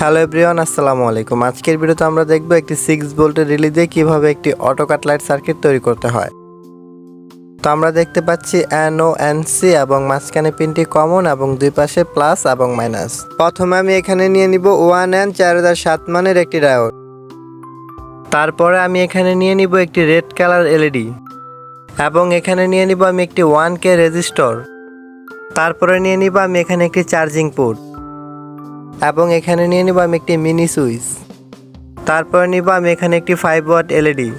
Hello everyone, আসসালামু আলাইকুম। আজকের ভিডিওতে আমরা দেখব একটি 6 ভোল্টের রিলে দিয়ে কিভাবে একটি অটো কাট লাইট সার্কিট তৈরি করতে হয়। তো আমরা দেখতে পাচ্ছি NO NC এবং মাঝখানে পিনটি কমন এবং দুই পাশে প্লাস এবং মাইনাস। প্রথমে আমি এখানে নিয়ে নিব 1N 4007 মানের একটি ডায়োড। তারপরে আমি এখানে নিয়ে নিব একটি রেড কালার এলইডি এবং এখানে নিয়ে নিব আমি একটি 1K রেজিস্টর। তারপরে নিয়ে নিব আমি এখানে একটি চার্জিং পোর্ট এবং এখানে নিয়ে নিব আমি একটি মিনি সুইচ। তারপর নিব আমি এখানে একটি 5 ওয়াট এলইডি।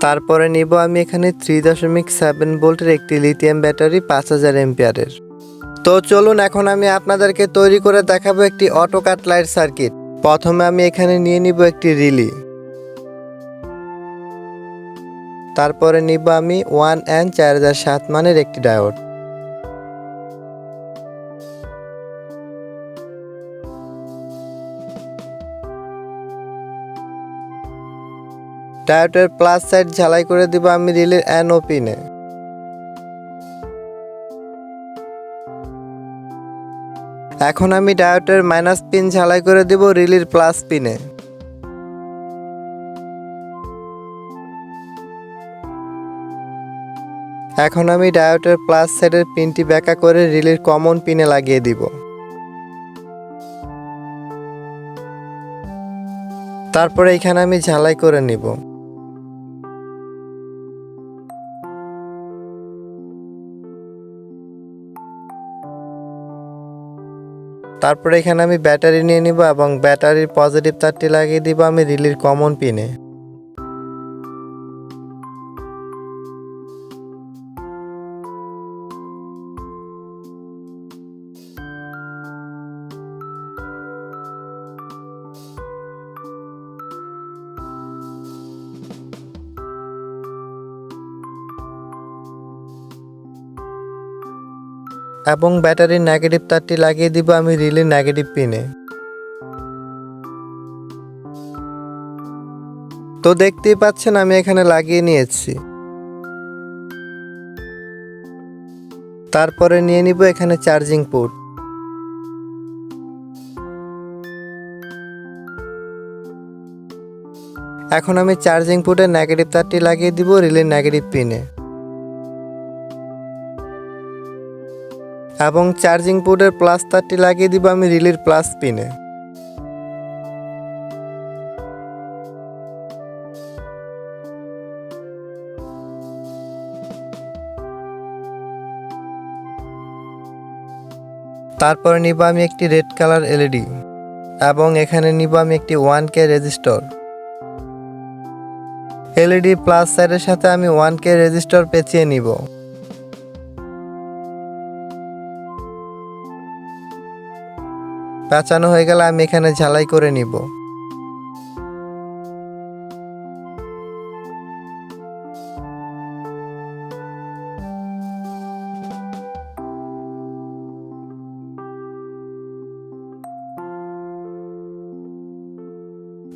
তারপরে নিব আমি এখানে 3.7 ভোল্টের একটি লিথিয়াম ব্যাটারি 5000 এম্পিয়ারের। তো চলুন এখন আমি আপনাদেরকে তৈরি করে দেখাবো একটি অটো কাট লাইট সার্কিট। প্রথমে আমি এখানে নিয়ে নিব একটি রিলে। তারপরে নিব আমি 1N 4007 মানের একটি ডায়োড। ডায়োডের প্লাস সাইড ঝালাই করে দিব আমি রিলের NO পিনে। এখন আমি ডায়োডের মাইনাস পিন ঝালাই করে দিব রিলের প্লাস পিনে। এখন আমি ডায়োডের প্লাস সাইডের পিনটি ব্যাকা করে রিলের কমন পিনে লাগিয়ে দিব। তারপরে এখানে আমি ঝালাই করে নিব। তারপরে এখানে আমি ব্যাটারি নিয়ে নিব এবং ব্যাটারির পজিটিভ তারটি লাগিয়ে দিব আমি রিলের কমন পিনে। এবং ব্যাটারির নেগেটিভ তারটি লাগিয়ে দিব আমি রিলের নেগেটিভ পিনে। তো দেখতেই পাচ্ছেন আমি এখানে লাগিয়ে নিয়েছি। তারপরে নিয়ে নিব এখানে চার্জিং পোর্ট। এখন আমি চার্জিং পোর্টের নেগেটিভ তারটি লাগিয়ে দিব রিলের নেগেটিভ পিনে এবং চার্জিং পোর্টের প্লাস তারটি লাগিয়ে দিব আমি রিলের প্লাস পিনে। তারপরে নিব আমি একটি রেড কালার এলইডি এবং এখানে নিব আমি একটি 1K রেজিস্টর। এলইডি প্লাস সাইডের সাথে আমি 1K রেজিস্টর পেঁচিয়ে নিব। পেঁচানো হয়ে গেলে আমি এখানে ঝালাই করে নিব।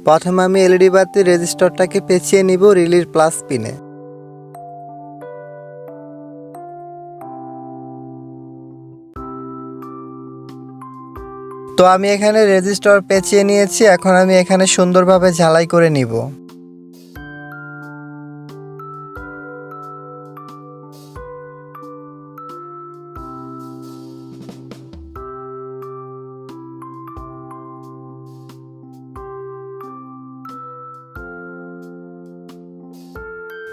প্রথমে আমি এলইডি বাতি রেজিস্টরটাকে পেঁচিয়ে নিব রিলের প্লাস পিনে। তো আমি এখানে রেজিস্টর পেঁচিয়ে নিয়েছি, এখন আমি এখানে সুন্দরভাবে ঝালাই করে নিব।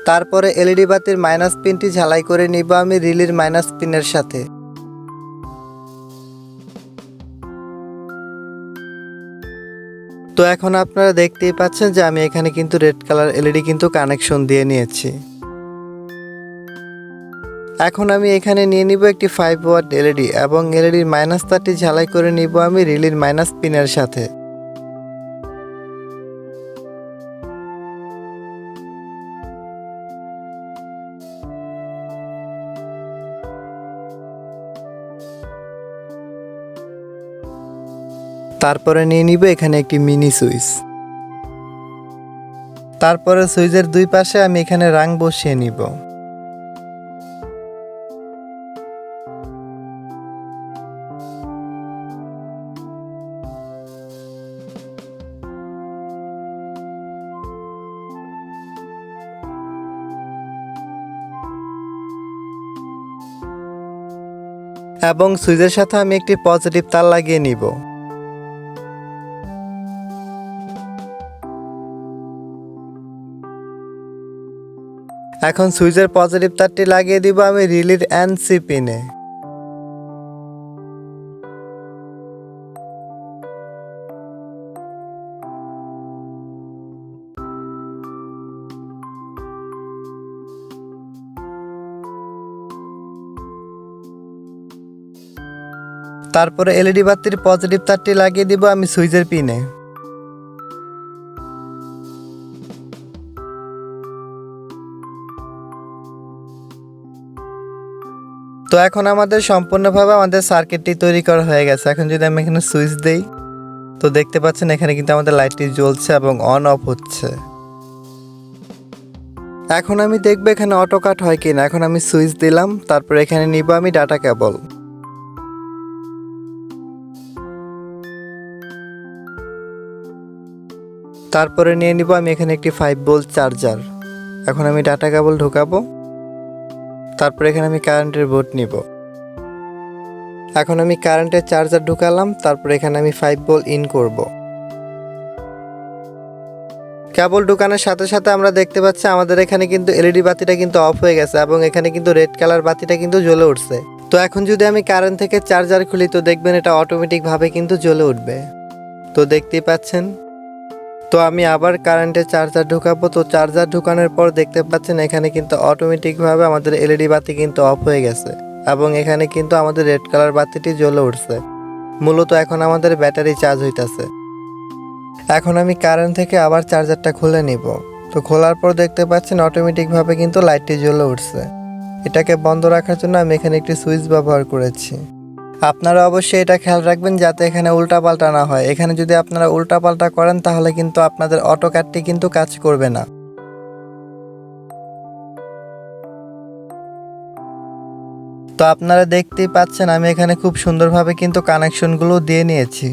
তারপরে এলইডি বাতির মাইনাস পিনটি ঝালাই করে নিব আমি রিলের মাইনাস পিনের সাথে। তো এখন আপনারা দেখতেই পাচ্ছেন যে আমি এখানে কিন্তু রেড কালার এলইডি কিন্তু কানেকশন দিয়ে নিয়েছি। এখন আমি এখানে নিয়ে নিব একটি 5 ওয়াট এলইডি এবং এলইডির মাইনাস তারটি ঝালাই করে নিব আমি রিলের মাইনাস পিনের সাথে। তারপরে নিয়ে নিব এখানে একটি মিনি সুইচ। তারপরে সুইচের দুই পাশে আমি এখানে রাং বসিয়ে নিব। এবং সুইচের সাথে আমি একটি পজিটিভ তার লাগিয়ে নিব। এখন সুইচের পজিটিভ তারটি লাগিয়ে দিব আমি রিলির এনসি পিনে। তারপরে এলইডি বাতির পজিটিভ তারটি লাগিয়ে দিব আমি সুইচের পিনে। তো এখন আমাদের সম্পূর্ণভাবে আমাদের সার্কিটটি তৈরি করা হয়ে গেছে। এখন যদি আমি এখানে সুইচ দেই তো দেখতে পাচ্ছেন এখানে কিন্তু আমাদের লাইটটি জ্বলছে এবং অন অফ হচ্ছে। এখন আমি দেখব এখানে অটো কাট হয় কিনা। এখন আমি সুইচ দিলাম, তারপরে এখানে নিব আমি ডাটা কেবল। তারপরে নিয়ে নিব আমি এখানে একটি 5 ভোল্ট চার্জার। এখন আমি ডাটা কেবল ঢোকাবো, তারপরে এখানে আমি কারেন্টের বোর্ড নিব। এখন আমি কারেন্টের চার্জার ঢুকালাম, তারপরে এখানে আমি 5 ভোল্ট ইন করব। কেবল ঢুকানোর সাথে সাথে আমরা দেখতে পাচ্ছি আমাদের এখানে কিন্তু এলইডি বাতিটা কিন্তু অফ হয়ে গেছে এবং এখানে কিন্তু রেড কালার বাতিটা কিন্তু জ্বলে উঠছে। তো এখন যদি আমি কারেন্ট থেকে চার্জার খুলি তো দেখবেন এটা অটোমেটিকভাবে কিন্তু জ্বলে উঠবে। তো দেখতেই পাচ্ছেন। তো আমি আবার কারেন্টের চার্জার ঢুকাবো। তো চার্জার ঢুকানোর পর দেখতে পাচ্ছেন এখানে কিন্তু অটোমেটিকভাবে আমাদের এলইডি বাতি কিন্তু অফ হয়ে গেছে এবং এখানে কিন্তু আমাদের রেড কালার বাতিটি জ্বলে উঠছে। মূলত এখন আমাদের ব্যাটারি চার্জ হইতাছে। এখন আমি কারেন্ট থেকে আবার চার্জারটা খুলে নিব। তো খোলার পর দেখতে পাচ্ছেন অটোমেটিকভাবে কিন্তু লাইটটি জ্বলে উঠছে। এটাকে বন্ধ রাখার জন্য আমি এখানে একটি সুইচ ব্যবহার করেছি। আপনারা অবশ্যই এটা খেয়াল রাখবেন যাতে এখানে উল্টাপাল্টা না হয়। এখানে যদি আপনারা উল্টাপাল্টা করেন তাহলে কিন্তু আপনাদের অটো কাটটি কিন্তু কাজ করবে না। তো আপনারা দেখতেই পাচ্ছেন আমি এখানে খুব সুন্দরভাবে কিন্তু কানেকশনগুলো দিয়ে নিয়েছি।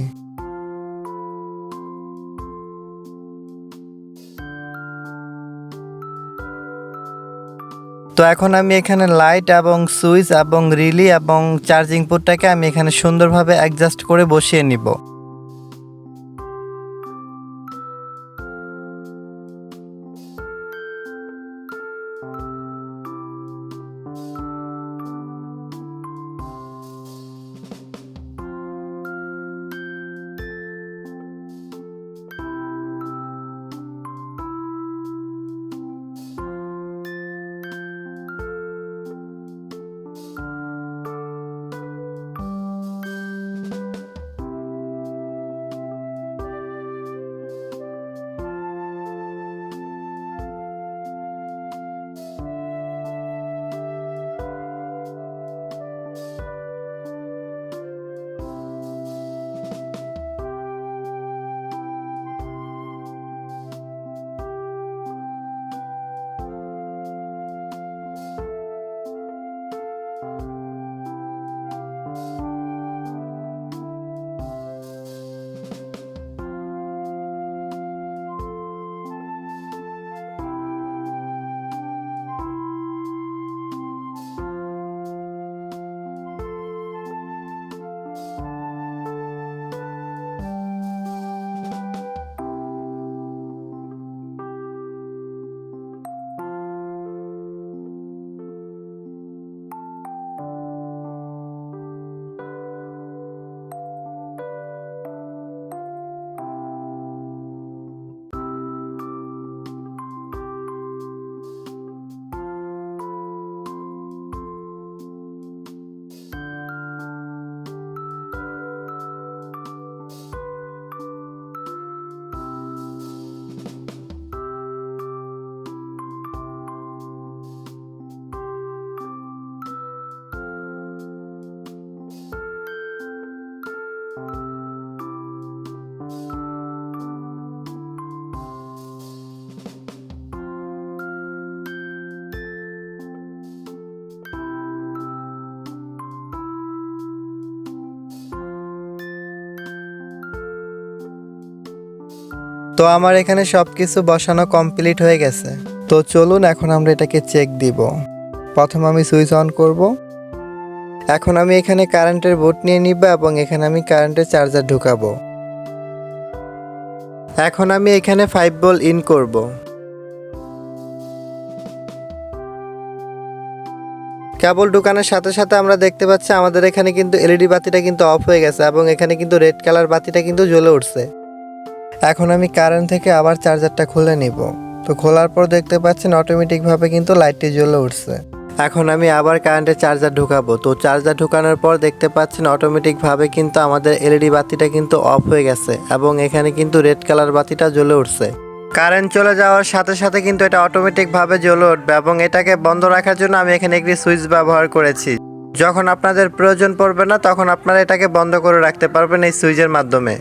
তো এখন আমি এখানে লাইট এবং সুইচ এবং রিলি এবং চার্জিং পোর্টটাকে আমি এখানে সুন্দরভাবে অ্যাডজাস্ট করে বসিয়ে নিব। তো আমার এখানে সবকিছু বসানো কমপ্লিট হয়ে গেছে। তো চলুন এখন আমরা এটাকে চেক দিব। প্রথমে আমি সুইচ অন করব এখন আমি এখানে কারেন্টের বোর্ড নিয়ে নিব এবং এখানে আমি কারেন্টের চার্জার ঢুকাবো। এখন আমি এখানে 5 ভোল্ট ইন করব। কেবল ঢুকানোর সাথে সাথে আমরা দেখতে পাচ্ছি আমাদের এখানে কিন্তু এলইডি বাতিটা কিন্তু অফ হয়ে গেছে এবং এখানে কিন্তু রেড কালার বাতিটা কিন্তু জ্বলে উঠছে। এখন আমি কারেন্ট থেকে আবার চার্জারটা খুলে নিব। তো খোলার পর দেখতে পাচ্ছেন অটোমেটিকভাবে কিন্তু লাইটটি জ্বলে উঠছে। এখন আমি আবার কারেন্টের চার্জার ঢুকাবো। তো চার্জার ঢুকানোর পর দেখতে পাচ্ছেন অটোমেটিকভাবে কিন্তু আমাদের এলইডি বাতিটা কিন্তু অফ হয়ে গেছে এবং এখানে কিন্তু রেড কালার বাতিটা জ্বলে উঠছে। কারেন্ট চলে যাওয়ার সাথে সাথে কিন্তু এটা অটোমেটিকভাবে জ্বলে উঠবে এবং এটাকে বন্ধ রাখার জন্য আমি এখানে একটি সুইচ ব্যবহার করেছি। যখন আপনাদের প্রয়োজন পড়বে না তখন আপনারা এটাকে বন্ধ করে রাখতে পারবেন এই সুইচের মাধ্যমে।